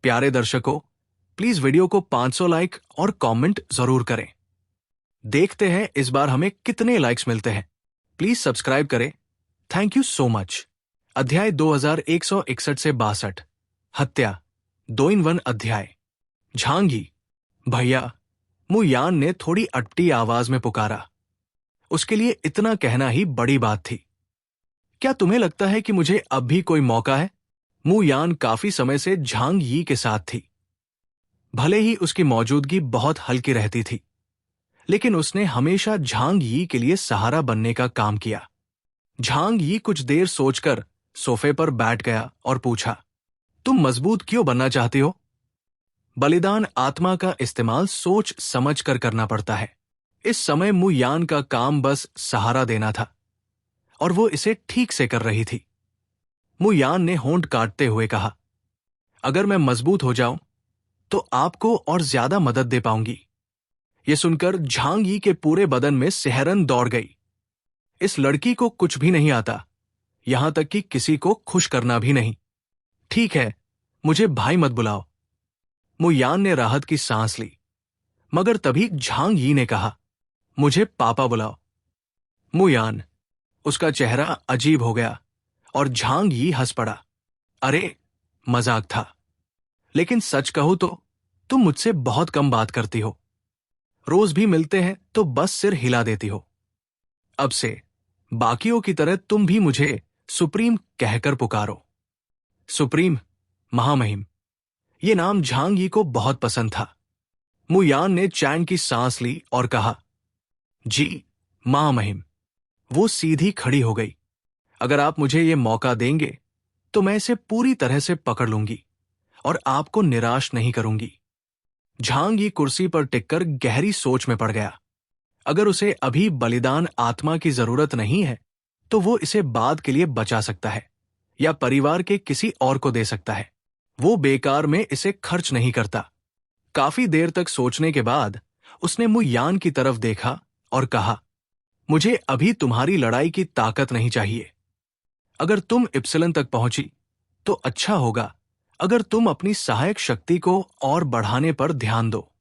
प्यारे दर्शकों, please video को 500 लाइक और कमेंट जरूर करें। देखते हैं इस बार हमें कितने लाइक्स मिलते हैं। प्लीज सब्सक्राइब करें। Thank you so much. अध्याय 2161 से 62, हत्या, 2 in 1 अध्याय। झांगी, भैया, मु यान ने थोड़ी अटपटी आवाज में पुकारा। उसके लिए इतना कहना ही बड़ी बात थी। क्या तुम्हें लगता है कि मुझे अब भी कोई मौका है? मु यान काफी समय से झांग यी के साथ थी। भले ही उसकी मौजूदगी बहुत हल्की रहती थी, लेकिन उसने हमेशा झांग यी के लिए सहारा बनने का काम किया। झांग यी कुछ देर सोचकर सोफे पर बैठ गया और पूछा, तुम मजबूत क्यों बनना चाहती हो? बलिदान आत्मा का इस्तेमाल सोच समझ कर करना पड़ता है। इस समय मु यान का काम बस सहारा देना था, और वो इसे ठीक से कर रही थी। मु यान ने होंठ काटते हुए कहा, अगर मैं मजबूत हो जाऊं तो आपको और ज्यादा मदद दे पाऊंगी। यह सुनकर झांग यी के पूरे बदन में सिहरन दौड़ गई। इस लड़की को कुछ भी नहीं आता, यहां तक कि किसी को खुश करना भी नहीं। ठीक है, मुझे भाई मत बुलाओ। मु यान ने राहत की सांस ली, मगर तभी झांग यी ने कहा, मुझे पापा बुलाओ। मु यान, उसका चेहरा अजीब हो गया और झांग यी हंस पड़ा। अरे, मजाक था। लेकिन सच कहूं तो तुम मुझसे बहुत कम बात करती हो। रोज भी मिलते हैं तो बस सिर हिला देती हो। अब से बाकियों की तरह तुम भी मुझे सुप्रीम कहकर पुकारो। सुप्रीम, महामहिम। ये नाम झांग यी को बहुत पसंद था। मु यान ने चैन की सांस ली और कहा, जी महामहिम। वो सीधी खड़ी हो गई। अगर आप मुझे ये मौका देंगे तो मैं इसे पूरी तरह से पकड़ लूंगी और आपको निराश नहीं करूंगी। झांग यी कुर्सी पर टिककर गहरी सोच में पड़ गया। अगर उसे अभी बलिदान आत्मा की जरूरत नहीं है तो वो इसे बाद के लिए बचा सकता है या परिवार के किसी और को दे सकता है। वो बेकार में इसे खर्च नहीं करता। काफी देर तक सोचने के बाद उसने मु यान की तरफ देखा और कहा, मुझे अभी तुम्हारी लड़ाई की ताकत नहीं चाहिए। अगर तुम इप्सिलन तक पहुंची तो अच्छा होगा अगर तुम अपनी सहायक शक्ति को और बढ़ाने पर ध्यान दो।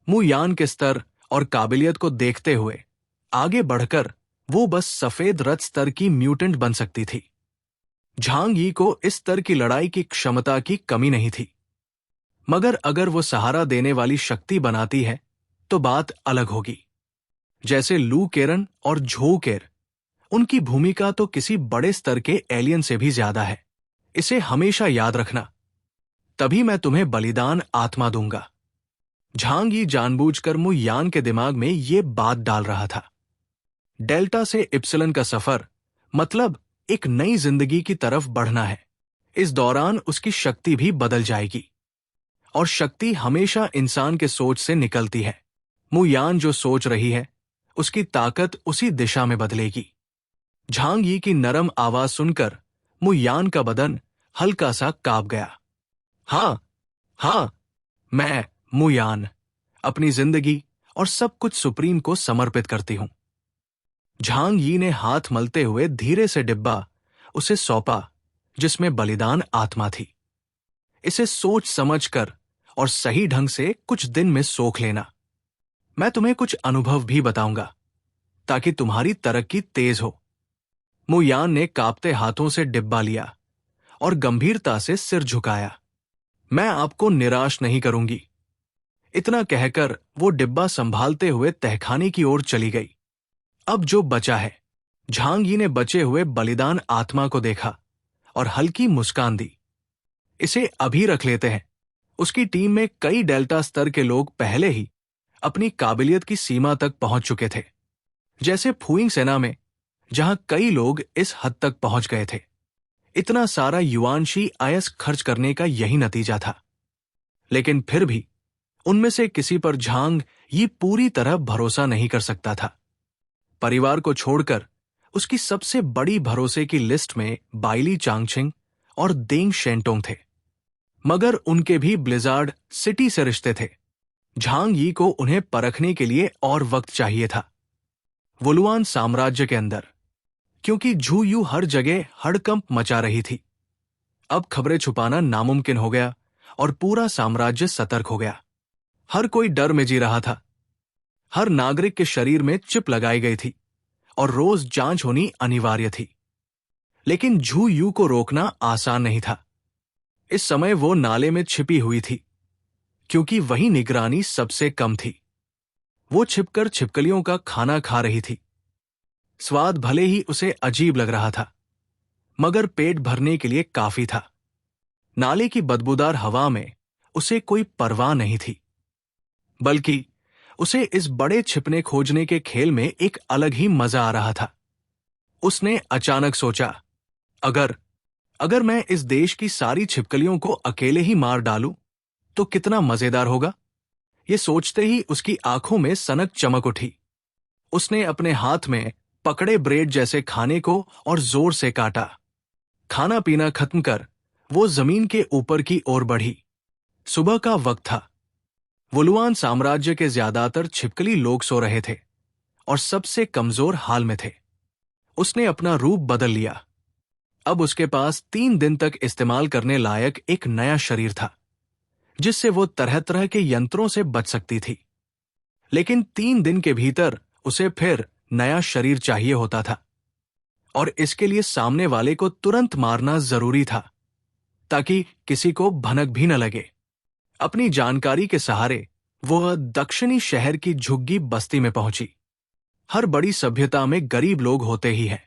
मु यान के स्तर और काबिलियत को देखते हुए आगे बढ़कर वो बस सफेद रथ स्तर की म्यूटेंट बन सकती थी। झांग यी को इस स्तर की लड़ाई की क्षमता की कमी नहीं थी, मगर अगर वो सहारा देने वाली शक्ति बनाती है तो बात अलग होगी। जैसे लू केरन और झो केर, उनकी भूमिका तो किसी बड़े स्तर के एलियन से भी ज्यादा है। इसे हमेशा याद रखना, तभी मैं तुम्हें बलिदान आत्मा दूंगा। झांग यी जानबूझकर मु यान के दिमाग में ये बात डाल रहा था। डेल्टा से इप्सिलन का सफर मतलब एक नई जिंदगी की तरफ बढ़ना है। इस दौरान उसकी शक्ति भी बदल जाएगी, और शक्ति हमेशा इंसान के सोच से निकलती है। मु यान जो सोच रही है उसकी ताकत उसी दिशा में बदलेगी। झांग यी की नरम आवाज सुनकर मु यान का बदन हल्का सा कांप गया। हाँ, मैं मु यान अपनी जिंदगी और सब कुछ सुप्रीम को समर्पित करती हूं। झांग यी ने हाथ मलते हुए धीरे से डिब्बा उसे सौंपा जिसमें बलिदान आत्मा थी। इसे सोच समझकर और सही ढंग से कुछ दिन में सोख लेना। मैं तुम्हें कुछ अनुभव भी बताऊंगा ताकि तुम्हारी तरक्की तेज हो। मु यान ने कांपते हाथों से डिब्बा लिया और गंभीरता से सिर झुकाया। मैं आपको निराश नहीं करूंगी। इतना कहकर वो डिब्बा संभालते हुए तहखाने की ओर चली गई। अब जो बचा है, झांग यी ने बचे हुए बलिदान आत्मा को देखा और हल्की मुस्कान दी। इसे अभी रख लेते हैं। उसकी टीम में कई डेल्टा स्तर के लोग पहले ही अपनी काबिलियत की सीमा तक पहुंच चुके थे, जैसे फुइंग सेना में, जहां कई लोग इस हद तक पहुंच गए थे। इतना सारा युआनशी आयस खर्च करने का यही नतीजा था। लेकिन फिर भी उनमें से किसी पर झांग यी पूरी तरह भरोसा नहीं कर सकता था। परिवार को छोड़कर उसकी सबसे बड़ी भरोसे की लिस्ट में बाइली चांगछिंग और देंग शेंटोंग थे, मगर उनके भी ब्लिजार्ड सिटी से रिश्ते थे। झांग यी को उन्हें परखने के लिए और वक्त चाहिए था। वुलुआन साम्राज्य के अंदर, क्योंकि झू यू हर जगह हड़कंप मचा रही थी। अब खबरें छुपाना नामुमकिन हो गया और पूरा साम्राज्य सतर्क हो गया। हर कोई डर में जी रहा था। हर नागरिक के शरीर में चिप लगाई गई थी और रोज जांच होनी अनिवार्य थी। लेकिन झू यू को रोकना आसान नहीं था। इस समय वो नाले में छिपी हुई थी, क्योंकि वही निगरानी सबसे कम थी। वो छिपकर छिपकलियों का खाना खा रही थी। स्वाद भले ही उसे अजीब लग रहा था, मगर पेट भरने के लिए काफी था। नाले की बदबूदार हवा में उसे कोई परवाह नहीं थी, बल्कि उसे इस बड़े छिपने खोजने के खेल में एक अलग ही मजा आ रहा था। उसने अचानक सोचा, अगर मैं इस देश की सारी छिपकलियों को अकेले ही मार डालूं, तो कितना मजेदार होगा। ये सोचते ही उसकी आंखों में सनक चमक उठी। उसने अपने हाथ में पकड़े ब्रेड जैसे खाने को और जोर से काटा। खाना पीना खत्म कर वो जमीन के ऊपर की ओर बढ़ी। सुबह का वक्त था। वुलुआन साम्राज्य के ज्यादातर छिपकली लोग सो रहे थे और सबसे कमजोर हाल में थे। उसने अपना रूप बदल लिया। अब उसके पास 3 दिन तक इस्तेमाल करने लायक एक नया शरीर था, जिससे वो तरह तरह के यंत्रों से बच सकती थी। लेकिन 3 दिन के भीतर उसे फिर नया शरीर चाहिए होता था, और इसके लिए सामने वाले को तुरंत मारना जरूरी था, ताकि किसी को भनक भी न लगे। अपनी जानकारी के सहारे वह दक्षिणी शहर की झुग्गी बस्ती में पहुंची। हर बड़ी सभ्यता में गरीब लोग होते ही हैं,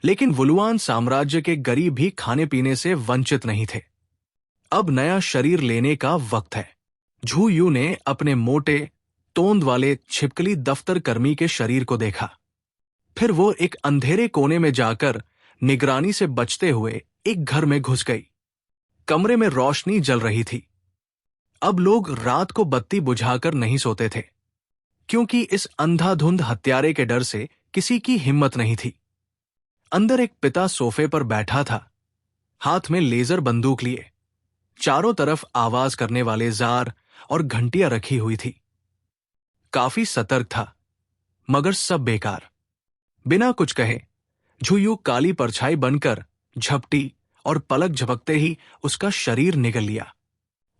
लेकिन वुलुआन साम्राज्य के गरीब भी खाने पीने से वंचित नहीं थे। अब नया शरीर लेने का वक्त है। झू यू ने अपने मोटे तोंद वाले छिपकली दफ्तर कर्मी के शरीर को देखा। फिर वो एक अंधेरे कोने में जाकर निगरानी से बचते हुए एक घर में घुस गई। कमरे में रोशनी जल रही थी। अब लोग रात को बत्ती बुझाकर नहीं सोते थे, क्योंकि इस अंधाधुंध हत्यारे के डर से किसी की हिम्मत नहीं थी। अंदर एक पिता सोफे पर बैठा था, हाथ में लेजर बंदूक लिए। चारों तरफ आवाज करने वाले जार और घंटियां रखी हुई थी। काफी सतर्क था, मगर सब बेकार। बिना कुछ कहे झू यू काली परछाई बनकर झपटी और पलक झपकते ही उसका शरीर निगल लिया।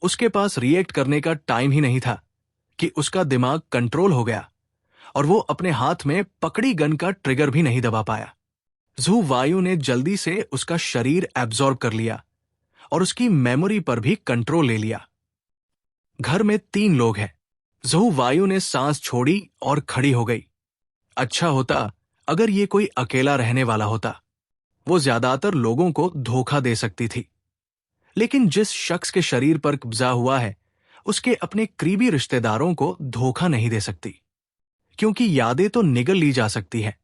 उसके पास रिएक्ट करने का टाइम ही नहीं था कि उसका दिमाग कंट्रोल हो गया और वो अपने हाथ में पकड़ी गन का ट्रिगर भी नहीं दबा पाया। झू वायु ने जल्दी से उसका शरीर एब्जॉर्ब कर लिया और उसकी मेमोरी पर भी कंट्रोल ले लिया। घर में 3 लोग हैं। झू वायु ने सांस छोड़ी और खड़ी हो गई। अच्छा होता अगर ये कोई अकेला रहने वाला होता। वो ज्यादातर लोगों को धोखा दे सकती थी, लेकिन जिस शख्स के शरीर पर कब्जा हुआ है, उसके अपने करीबी रिश्तेदारों को धोखा नहीं दे सकती, क्योंकि यादें तो निगल ली जा सकती हैं,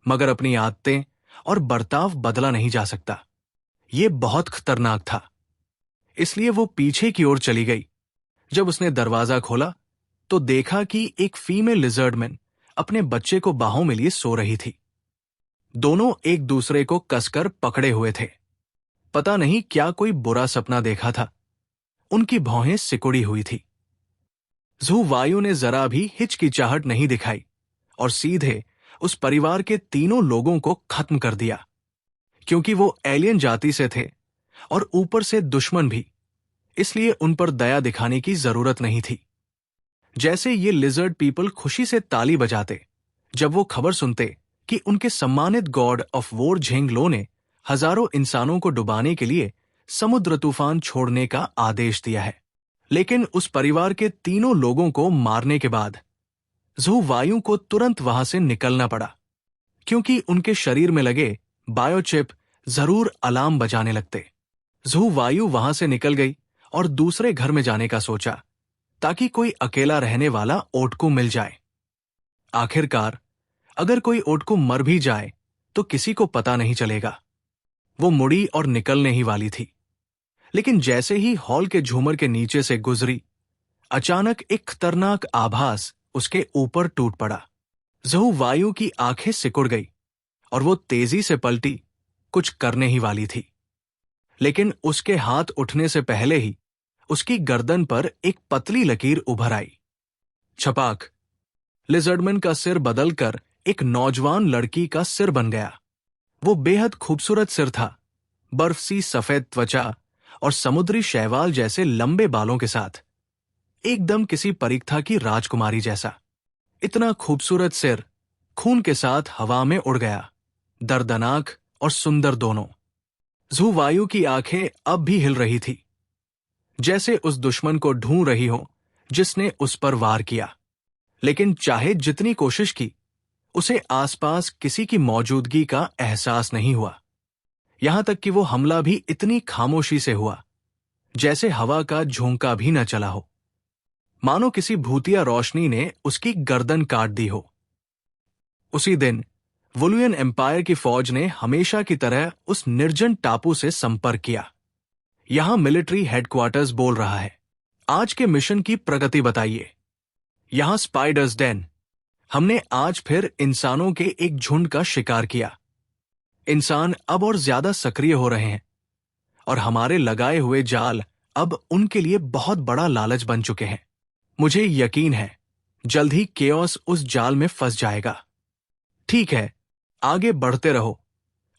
मगर अपनी आदतें और बर्ताव बदला नहीं जा सकता। ये बहुत खतरनाक था। इसलिए वो पीछे की ओर चली गई। जब उसने दरवाजा खोला तो देखा कि एक फीमेल लिजर्डमैन अपने बच्चे को बाहों में लिए सो रही थी। दोनों एक दूसरे को कसकर पकड़े हुए थे। पता नहीं क्या कोई बुरा सपना देखा था। उनकी भौहें सिकुड़ी हुई थी। झू वायु ने जरा भी हिचकिचाहट नहीं दिखाई और सीधे उस परिवार के 3 लोगों को खत्म कर दिया, क्योंकि वो एलियन जाति से थे और ऊपर से दुश्मन भी, इसलिए उन पर दया दिखाने की जरूरत नहीं थी। जैसे ये लिजर्ड पीपल खुशी से ताली बजाते जब वो खबर सुनते कि उनके सम्मानित गॉड ऑफ वॉर झेंग लो ने हजारों इंसानों को डुबाने के लिए समुद्र तूफान छोड़ने का आदेश दिया है। लेकिन उस परिवार के 3 लोगों को मारने के बाद झू वायु को तुरंत वहां से निकलना पड़ा, क्योंकि उनके शरीर में लगे बायोचिप जरूर अलार्म बजाने लगते। झू वायु वहां से निकल गई और दूसरे घर में जाने का सोचा, ताकि कोई अकेला रहने वाला ओटकू मिल जाए। आखिरकार अगर कोई ओटकू मर भी जाए तो किसी को पता नहीं चलेगा। वो मुड़ी और निकलने ही वाली थी, लेकिन जैसे ही हॉल के झूमर के नीचे से गुजरी, अचानक एक खतरनाक आभास उसके ऊपर टूट पड़ा। झू वायु की आंखें सिकुड़ गई और वो तेजी से पलटी, कुछ करने ही वाली थी। लेकिन उसके हाथ उठने से पहले ही उसकी गर्दन पर एक पतली लकीर उभर आई। छपाक! लिजर्डमैन का सिर बदलकर एक नौजवान लड़की का सिर बन गया। वो बेहद खूबसूरत सिर था, बर्फ सी सफेद त्वचा और समुद्री शैवाल जैसे लंबे बालों के साथ, एकदम किसी परीक्षा की राजकुमारी जैसा। इतना खूबसूरत सिर खून के साथ हवा में उड़ गया, दर्दनाक और सुंदर दोनों। ज़ुवायु की आंखें अब भी हिल रही थी, जैसे उस दुश्मन को ढूंढ रही हो जिसने उस पर वार किया। लेकिन चाहे जितनी कोशिश की, उसे आसपास किसी की मौजूदगी का एहसास नहीं हुआ। यहां तक कि वो हमला भी इतनी खामोशी से हुआ जैसे हवा का झोंका भी न चला हो, मानो किसी भूतिया रोशनी ने उसकी गर्दन काट दी हो। उसी दिन वुलुयन एम्पायर की फौज ने हमेशा की तरह उस निर्जन टापू से संपर्क किया। यहां मिलिट्री हेडक्वार्टर्स बोल रहा है, आज के मिशन की प्रगति बताइए। यहां स्पाइडर्स डेन, हमने आज फिर इंसानों के एक झुंड का शिकार किया। इंसान अब और ज्यादा सक्रिय हो रहे हैं और हमारे लगाए हुए जाल अब उनके लिए बहुत बड़ा लालच बन चुके हैं। मुझे यकीन है जल्द ही केओस उस जाल में फंस जाएगा। ठीक है, आगे बढ़ते रहो,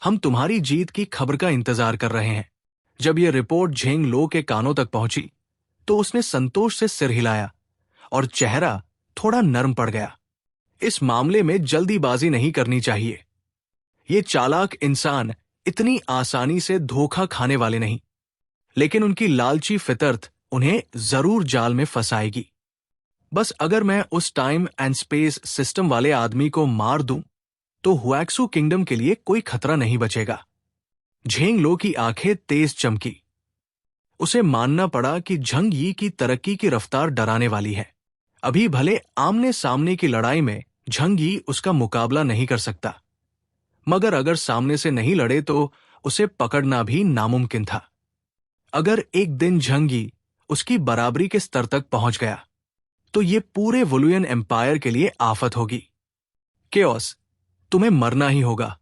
हम तुम्हारी जीत की खबर का इंतजार कर रहे हैं। जब यह रिपोर्ट झेंग लो के कानों तक पहुंची तो उसने संतोष से सिर हिलाया और चेहरा थोड़ा नर्म पड़ गया। इस मामले में जल्दीबाजी नहीं करनी चाहिए। ये चालाक इंसान इतनी आसानी से धोखा खाने वाले नहीं, लेकिन उनकी लालची फितरत उन्हें जरूर जाल में फंसाएगी। बस अगर मैं उस टाइम एंड स्पेस सिस्टम वाले आदमी को मार दूं तो हुएक्सू किंगडम के लिए कोई खतरा नहीं बचेगा। झेंग लो की आंखें तेज चमकी। उसे मानना पड़ा कि झंग यी की तरक्की की रफ्तार डराने वाली है। अभी भले आमने सामने की लड़ाई में झंग यी उसका मुकाबला नहीं कर सकता, मगर अगर सामने से नहीं लड़े तो उसे पकड़ना भी नामुमकिन था। अगर एक दिन झंग यी उसकी बराबरी के स्तर तक पहुंच गया तो ये पूरे वुलुयन एम्पायर के लिए आफत होगी। केओस, तुम्हें मरना ही होगा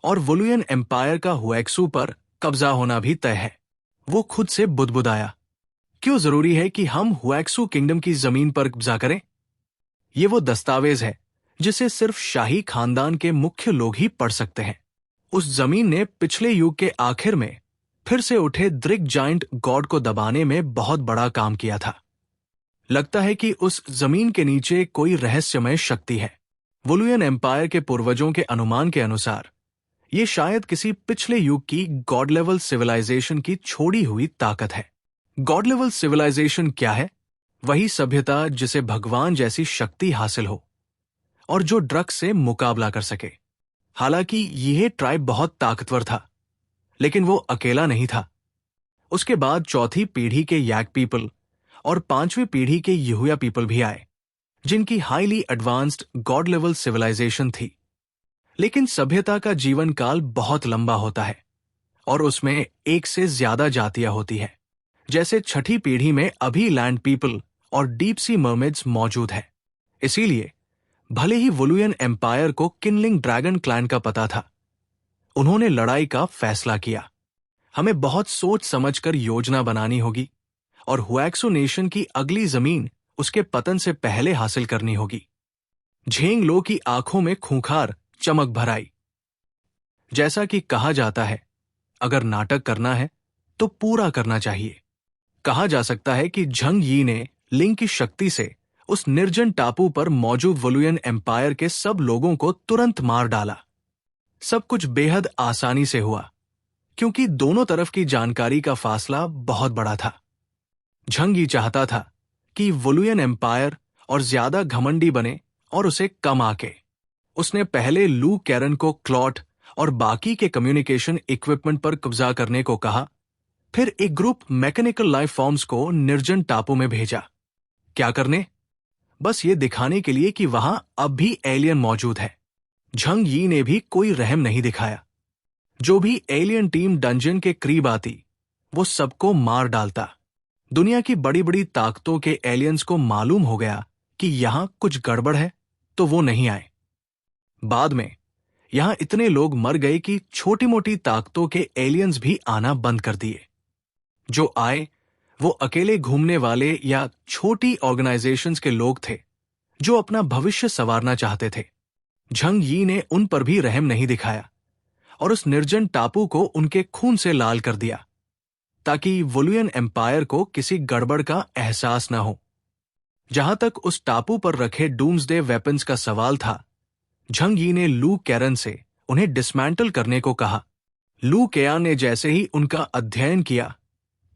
और वुलुयन एम्पायर का हुएक्सू पर कब्जा होना भी तय है। वो खुद से बुदबुदाया, क्यों जरूरी है कि हम हुएक्सू किंगडम की जमीन पर कब्जा करें? ये वो दस्तावेज है जिसे सिर्फ शाही खानदान के मुख्य लोग ही पढ़ सकते हैं। उस जमीन ने पिछले युग के आखिर में फिर से उठे द्रिग जाइंट गॉड को दबाने में बहुत बड़ा काम किया था। लगता है कि उस जमीन के नीचे कोई रहस्यमय शक्ति है। वुलुयन एम्पायर के पूर्वजों के अनुमान के अनुसार ये शायद किसी पिछले युग की गॉड लेवल सिविलाइजेशन की छोड़ी हुई ताकत है। गॉड लेवल सिविलाइजेशन क्या है? वही सभ्यता जिसे भगवान जैसी शक्ति हासिल हो और जो ड्रग्स से मुकाबला कर सके। हालांकि यह ट्राइब बहुत ताकतवर था, लेकिन वो अकेला नहीं था। उसके बाद चौथी पीढ़ी के याक पीपल और पांचवी पीढ़ी के यहूया पीपल भी आए, जिनकी highly advanced god level civilization थी। लेकिन सभ्यता का जीवन काल बहुत लंबा होता है और उसमें एक से ज्यादा जातियां होती है। जैसे छठी पीढ़ी में अभी लैंड पीपल और डीप सी मर्मेड्स मौजूद है। इसीलिए भले ही वुलुयन एम्पायर को किनलिंग ड्रैगन क्लैन का पता था, उन्होंने लड़ाई का फैसला किया। हमें बहुत सोच समझकर योजना बनानी होगी और हुएक्सू नेशन की अगली जमीन उसके पतन से पहले हासिल करनी होगी। झेंग लो की आंखों में खूंखार चमक भर आई। जैसा कि कहा जाता है, अगर नाटक करना है तो पूरा करना चाहिए। कहा जा सकता है कि झंग यी ने लिंग की शक्ति से उस निर्जन टापू पर मौजूद वुलुयन एम्पायर के सब लोगों को तुरंत मार डाला। सब कुछ बेहद आसानी से हुआ क्योंकि दोनों तरफ की जानकारी का फासला बहुत बड़ा था। झंग यी चाहता था कि वुलुयन एम्पायर और ज्यादा घमंडी बने और उसे कम आके। उसने पहले लू कैरन को क्लॉट और बाकी के कम्युनिकेशन इक्विपमेंट पर कब्जा करने को कहा, फिर एक ग्रुप मैकेनिकल लाइफ फॉर्म्स को निर्जन टापू में भेजा। क्या करने? बस ये दिखाने के लिए कि वहां अब भी एलियन मौजूद है। झंग यी ने भी कोई रहम नहीं दिखाया। जो भी एलियन टीम डंजन के करीब आती, वो सबको मार डालता। दुनिया की बड़ी बड़ी ताकतों के एलियंस को मालूम हो गया कि यहां कुछ गड़बड़ है, तो वो नहीं आए। बाद में यहां इतने लोग मर गए कि छोटी मोटी ताकतों के एलियंस भी आना बंद कर दिए। जो आए वो अकेले घूमने वाले या छोटी ऑर्गेनाइजेशंस के लोग थे जो अपना भविष्य संवारना चाहते थे। झंग यी ने उन पर भी रहम नहीं दिखाया और उस निर्जन टापू को उनके खून से लाल कर दिया। ताकि वुलियन एम्पायर को किसी गड़बड़ का एहसास न हो। जहां तक उस टापू पर रखे डूम्सडे वेपन्स का सवाल था, झंग यी ने लू कैरन से उन्हें डिसमेंटल करने को कहा। लू केयान ने जैसे ही उनका अध्ययन किया,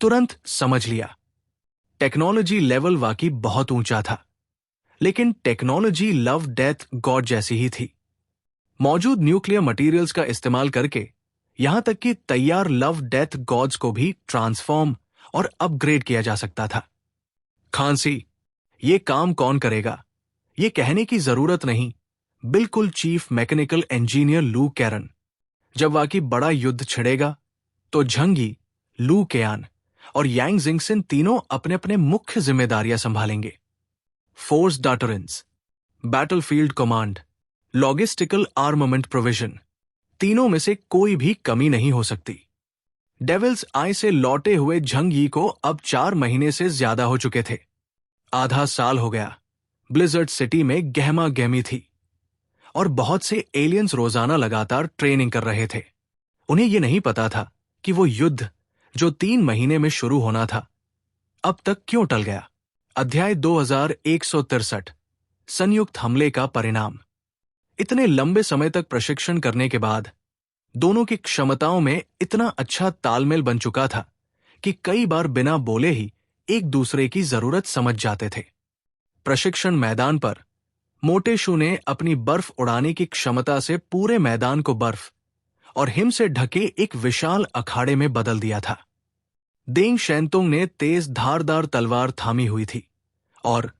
तुरंत समझ लिया टेक्नोलॉजी लेवल वाकई बहुत ऊंचा था, लेकिन टेक्नोलॉजी लव डेथ गॉड जैसी ही थी। मौजूद न्यूक्लियर मटेरियल्स का इस्तेमाल करके यहां तक कि तैयार लव डेथ गॉड्स को भी ट्रांसफॉर्म और अपग्रेड किया जा सकता था। खांसी, ये काम कौन करेगा, ये कहने की जरूरत नहीं, बिल्कुल चीफ मैकेनिकल इंजीनियर लू कैरन। जब वाकई बड़ा युद्ध छिड़ेगा तो झंग यी, लू केयान और यांग जिंगसिन तीनों अपने अपने मुख्य जिम्मेदारियां संभालेंगे। Force deterrence, battlefield command, logistical armament provision, तीनों में से कोई भी कमी नहीं हो सकती। डेविल्स आई से लौटे हुए झंग यी को अब 4 महीने से ज्यादा हो चुके थे। आधा साल हो गया ब्लिजर्ड सिटी में गहमा गहमी थी और बहुत से एलियंस रोजाना लगातार ट्रेनिंग कर रहे थे। उन्हें यह नहीं पता था कि वो युद्ध जो 3 महीने में शुरू होना था, अब तक क्यों टल गया। अध्याय 2163, संयुक्त हमले का परिणाम। इतने लंबे समय तक प्रशिक्षण करने के बाद दोनों की क्षमताओं में इतना अच्छा तालमेल बन चुका था कि कई बार बिना बोले ही एक दूसरे की जरूरत समझ जाते थे। प्रशिक्षण मैदान पर मोटेशु ने अपनी बर्फ उड़ाने की क्षमता से पूरे मैदान को बर्फ और हिम से ढके एक विशाल अखाड़े में बदल दिया था। देंग शेंतुंग ने तेज धारदार तलवार थामी हुई थी और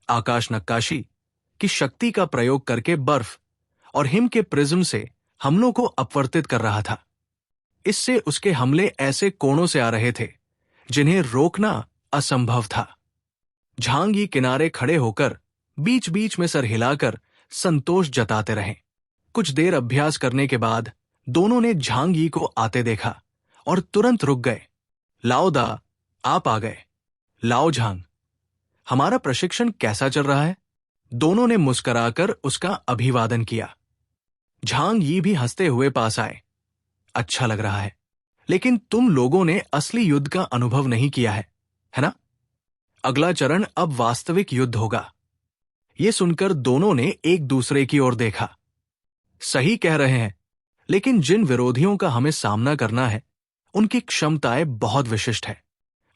आकाश नक्काशी की शक्ति का प्रयोग करके बर्फ और हिम के प्रिज्म से हमलों को अपवर्तित कर रहा था। इससे उसके हमले ऐसे कोणों से आ रहे थे जिन्हें रोकना असंभव था। झांग यी किनारे खड़े होकर बीच बीच में सर हिलाकर संतोष जताते रहे। कुछ देर अभ्यास करने के बाद दोनों ने झांग यी को आते देखा और तुरंत रुक गए। लाओ दा, आप आ गए। लाओ झांग, हमारा प्रशिक्षण कैसा चल रहा है? दोनों ने मुस्कुराकर उसका अभिवादन किया। झांग यी भी हंसते हुए पास आए। अच्छा लग रहा है, लेकिन तुम लोगों ने असली युद्ध का अनुभव नहीं किया है ना? अगला चरण अब वास्तविक युद्ध होगा। यह सुनकर दोनों ने एक दूसरे की ओर देखा। सही कह रहे हैं, लेकिन जिन विरोधियों का हमें सामना करना है उनकी क्षमताएं बहुत विशिष्ट है।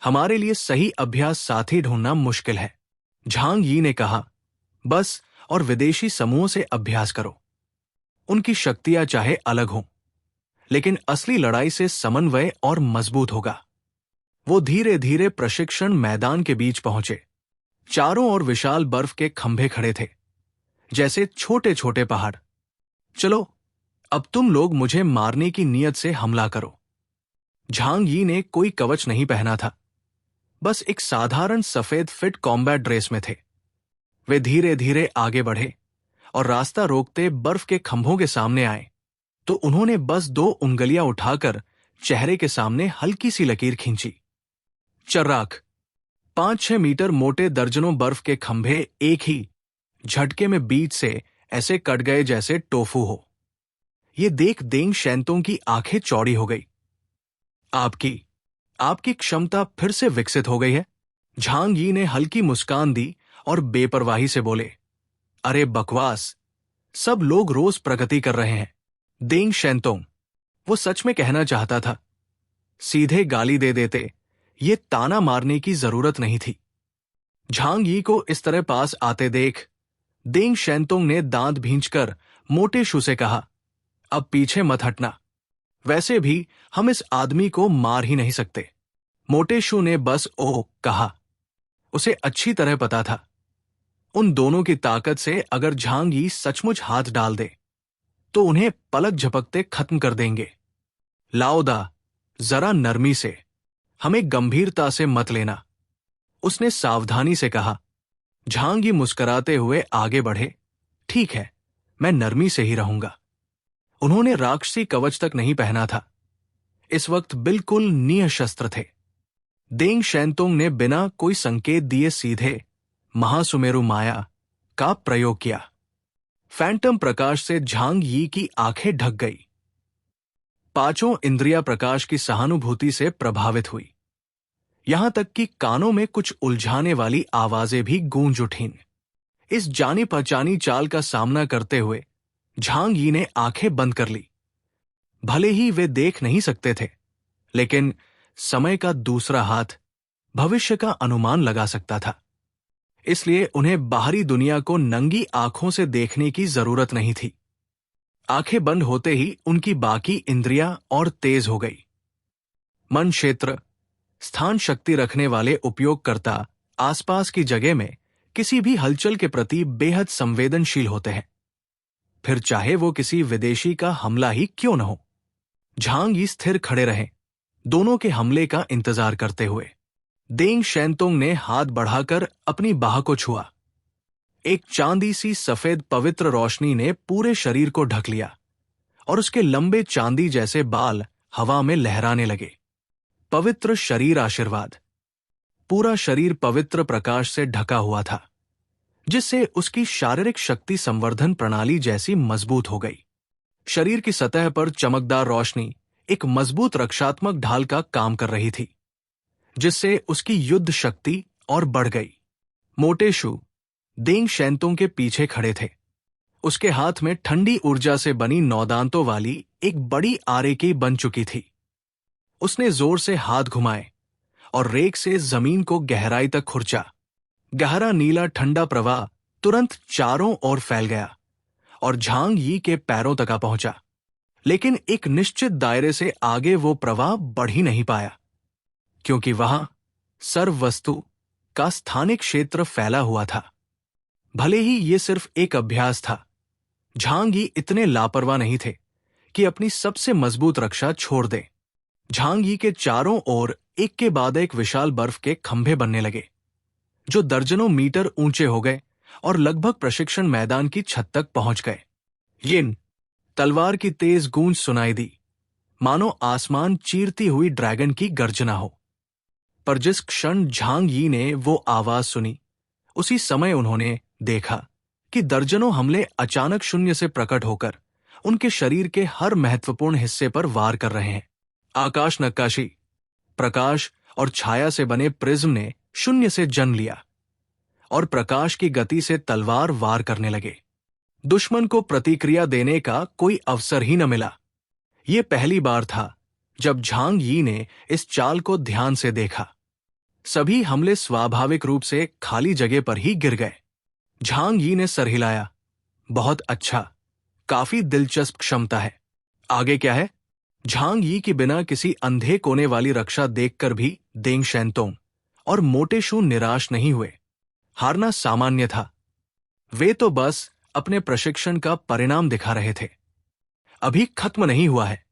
हमारे लिए सही अभ्यास साथी ढूंढना मुश्किल है। झांग यी ने कहा, बस और विदेशी समूहों से अभ्यास करो। उनकी शक्तियां चाहे अलग हों, लेकिन असली लड़ाई से समन्वय और मजबूत होगा। वो धीरे धीरे प्रशिक्षण मैदान के बीच पहुंचे। चारों ओर विशाल बर्फ के खंभे खड़े थे, जैसे छोटे छोटे पहाड़। चलो, अब तुम लोग मुझे मारने की नीयत से हमला करो। झांग यी ने कोई कवच नहीं पहना था, बस एक साधारण सफेद फिट कॉम्बैट ड्रेस में थे। वे धीरे धीरे आगे बढ़े और रास्ता रोकते बर्फ के खंभों के सामने आए तो उन्होंने बस 2 उंगलियां उठाकर चेहरे के सामने हल्की सी लकीर खींची। चर्राक, 5-6 मीटर मोटे दर्जनों बर्फ के खंभे एक ही झटके में बीच से ऐसे कट गए जैसे टोफू हो। ये देख देंग शेंतुंग की आंखें चौड़ी हो गई। आपकी क्षमता फिर से विकसित हो गई है। झांग यी ने हल्की मुस्कान दी और बेपरवाही से बोले, अरे बकवास, सब लोग रोज प्रगति कर रहे हैं। देंग शेंतुंग, वो सच में कहना चाहता था। सीधे गाली दे देते, ये ताना मारने की जरूरत नहीं थी। झांग यी को इस तरह पास आते देख देंग शेंतुंग ने दांत भींचकर मोटेशु से कहा, अब पीछे मत हटना, वैसे भी हम इस आदमी को मार ही नहीं सकते। मोटेशु ने बस ओह कहा। उसे अच्छी तरह पता था, उन दोनों की ताकत से अगर झांग यी सचमुच हाथ डाल दे तो उन्हें पलक झपकते खत्म कर देंगे। लाओ दा, जरा नरमी से, हमें गंभीरता से मत लेना, उसने सावधानी से कहा। झांग यी मुस्कुराते हुए आगे बढ़े। ठीक है, मैं नरमी से ही रहूंगा। उन्होंने राक्षसी कवच तक नहीं पहना था, इस वक्त बिल्कुल निःशस्त्र थे। देंग शेंतुंग ने बिना कोई संकेत दिए सीधे महासुमेरु माया का प्रयोग किया। फैंटम प्रकाश से झांग यी की आंखें ढक गई। पांचों इंद्रियां प्रकाश की सहानुभूति से प्रभावित हुई। यहां तक कि कानों में कुछ उलझाने वाली आवाजें भी गूंज उठीं। इस जानी पहचानी चाल का सामना करते हुए झांग यी ने आंखें बंद कर ली। भले ही वे देख नहीं सकते थे, लेकिन समय का दूसरा हाथ भविष्य का अनुमान लगा सकता था। इसलिए उन्हें बाहरी दुनिया को नंगी आंखों से देखने की जरूरत नहीं थी। आंखें बंद होते ही उनकी बाकी इंद्रियां और तेज हो गई। मन क्षेत्र, स्थान शक्ति रखने वाले उपयोगकर्ता आसपास की जगह में किसी भी हलचल के प्रति बेहद संवेदनशील होते हैं, फिर चाहे वो किसी विदेशी का हमला ही क्यों न हो। झांग यी स्थिर खड़े रहे, दोनों के हमले का इंतजार करते हुए। देंग शैनतोंग ने हाथ बढ़ाकर अपनी बाह को छुआ। एक चांदी सी सफेद पवित्र रोशनी ने पूरे शरीर को ढक लिया और उसके लंबे चांदी जैसे बाल हवा में लहराने लगे। पवित्र शरीर आशीर्वाद। पूरा शरीर पवित्र प्रकाश से ढका हुआ था, जिससे उसकी शारीरिक शक्ति संवर्धन प्रणाली जैसी मजबूत हो गई। शरीर की सतह पर चमकदार रोशनी एक मजबूत रक्षात्मक ढाल का काम कर रही थी, जिससे उसकी युद्ध शक्ति और बढ़ गई। मोटे शू देंग शैनतोंग के पीछे खड़े थे। उसके हाथ में ठंडी ऊर्जा से बनी 9 दांतों वाली एक बड़ी आरेकी बन चुकी थी। उसने जोर से हाथ घुमाए और रेक से जमीन को गहराई तक खुरचा। गहरा नीला ठंडा प्रवाह तुरंत चारों ओर फैल गया और झांग यी के पैरों तक आ पहुंचा। लेकिन एक निश्चित दायरे से आगे वो प्रवाह बढ़ ही नहीं पाया, क्योंकि वहां सर्व वस्तु का स्थानिक क्षेत्र फैला हुआ था। भले ही ये सिर्फ एक अभ्यास था, झांग यी इतने लापरवाह नहीं थे कि अपनी सबसे मजबूत रक्षा छोड़ दें। झांग यी के चारों ओर एक के बाद एक विशाल बर्फ के खंभे बनने लगे, जो दर्जनों मीटर ऊंचे हो गए और लगभग प्रशिक्षण मैदान की छत तक पहुंच गए। यिन तलवार की तेज गूंज सुनाई दी, मानो आसमान चीरती हुई ड्रैगन की गर्जना हो। पर जिस क्षण झांग यी ने वो आवाज सुनी, उसी समय उन्होंने देखा कि दर्जनों हमले अचानक शून्य से प्रकट होकर उनके शरीर के हर महत्वपूर्ण हिस्से पर वार कर रहे हैं। आकाश नक्काशी, प्रकाश और छाया से बने प्रिज्म ने शून्य से जन्म लिया और प्रकाश की गति से तलवार वार करने लगे। दुश्मन को प्रतिक्रिया देने का कोई अवसर ही न मिला। ये पहली बार था जब झांग यी ने इस चाल को ध्यान से देखा। सभी हमले स्वाभाविक रूप से खाली जगह पर ही गिर गए। झांग यी ने सर हिलाया। बहुत अच्छा, काफी दिलचस्प क्षमता है। आगे क्या है? झांग यी की बिना किसी अंधे कोने वाली रक्षा देखकर भी देंग शैनतोंग और मोटे शू निराश नहीं हुए। हारना सामान्य था। वे तो बस अपने प्रशिक्षण का परिणाम दिखा रहे थे। अभी खत्म नहीं हुआ है,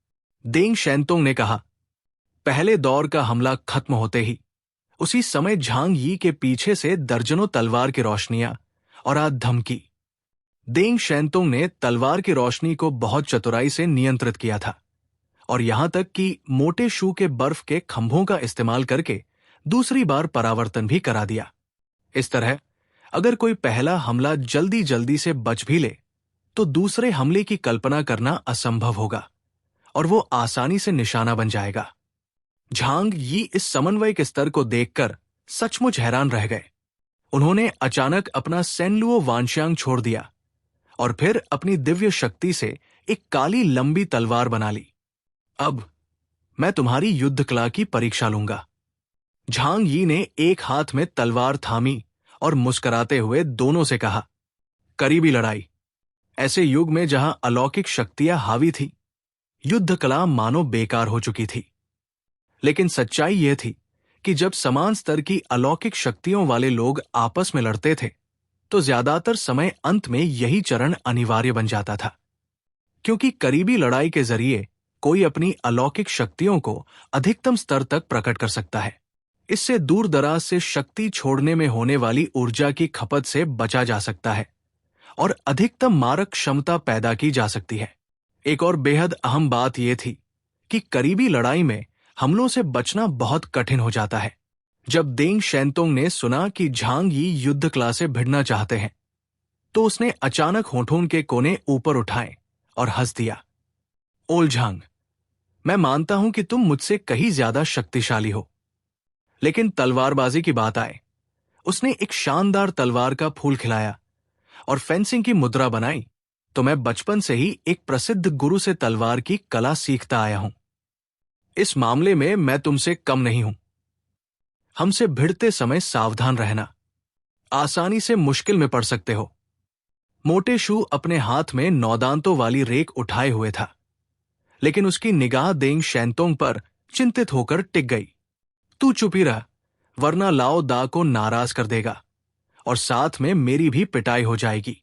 देंग शैनतोंग ने कहा। पहले दौर का हमला खत्म होते ही उसी समय झांग यी के पीछे से दर्जनों तलवार की रोशनियां और आग धमकी। देंग शैनतोंग ने तलवार की रोशनी को बहुत चतुराई से नियंत्रित किया था और यहां तक कि मोटे शू के बर्फ के खंभों का इस्तेमाल करके दूसरी बार परावर्तन भी करा दिया। इस तरह अगर कोई पहला हमला जल्दी जल्दी से बच भी ले, तो दूसरे हमले की कल्पना करना असंभव होगा और वो आसानी से निशाना बन जाएगा। झांग यी इस समन्वय के स्तर को देखकर सचमुच हैरान रह गए। उन्होंने अचानक अपना सेनलुओ वानश्यांग छोड़ दिया और फिर अपनी दिव्य शक्ति से एक काली लंबी तलवार बना ली। अब मैं तुम्हारी युद्ध कला की परीक्षा लूंगा। झांग यी ने एक हाथ में तलवार थामी और मुस्कुराते हुए दोनों से कहा, करीबी लड़ाई। ऐसे युग में जहां अलौकिक शक्तियां हावी थी, युद्ध कला मानो बेकार हो चुकी थी। लेकिन सच्चाई यह थी कि जब समान स्तर की अलौकिक शक्तियों वाले लोग आपस में लड़ते थे, तो ज्यादातर समय अंत में यही चरण अनिवार्य बन जाता था, क्योंकि करीबी लड़ाई के जरिए कोई अपनी अलौकिक शक्तियों को अधिकतम स्तर तक प्रकट कर सकता है। इससे दूर दराज से शक्ति छोड़ने में होने वाली ऊर्जा की खपत से बचा जा सकता है और अधिकतम मारक क्षमता पैदा की जा सकती है। एक और बेहद अहम बात यह थी कि करीबी लड़ाई में हमलों से बचना बहुत कठिन हो जाता है। जब देंग शैनतोंग ने सुना कि झांग यी युद्ध कला से भिड़ना चाहते हैं, तो उसने अचानक होठों के कोने ऊपर उठाए और हंस दिया। ओल झांग, मैं मानता हूं कि तुम मुझसे कहीं ज्यादा शक्तिशाली हो, लेकिन तलवारबाजी की बात आए, उसने एक शानदार तलवार का फूल खिलाया और फेंसिंग की मुद्रा बनाई, तो मैं बचपन से ही एक प्रसिद्ध गुरु से तलवार की कला सीखता आया हूं। इस मामले में मैं तुमसे कम नहीं हूं। हमसे भिड़ते समय सावधान रहना, आसानी से मुश्किल में पड़ सकते हो। मोटे शू अपने हाथ में नौदांतों वाली रेक उठाए हुए था, लेकिन उसकी निगाह देंग शैंतोंग पर चिंतित होकर टिक गई। तू चुप ही रह, वरना लाओ दा को नाराज कर देगा और साथ में मेरी भी पिटाई हो जाएगी।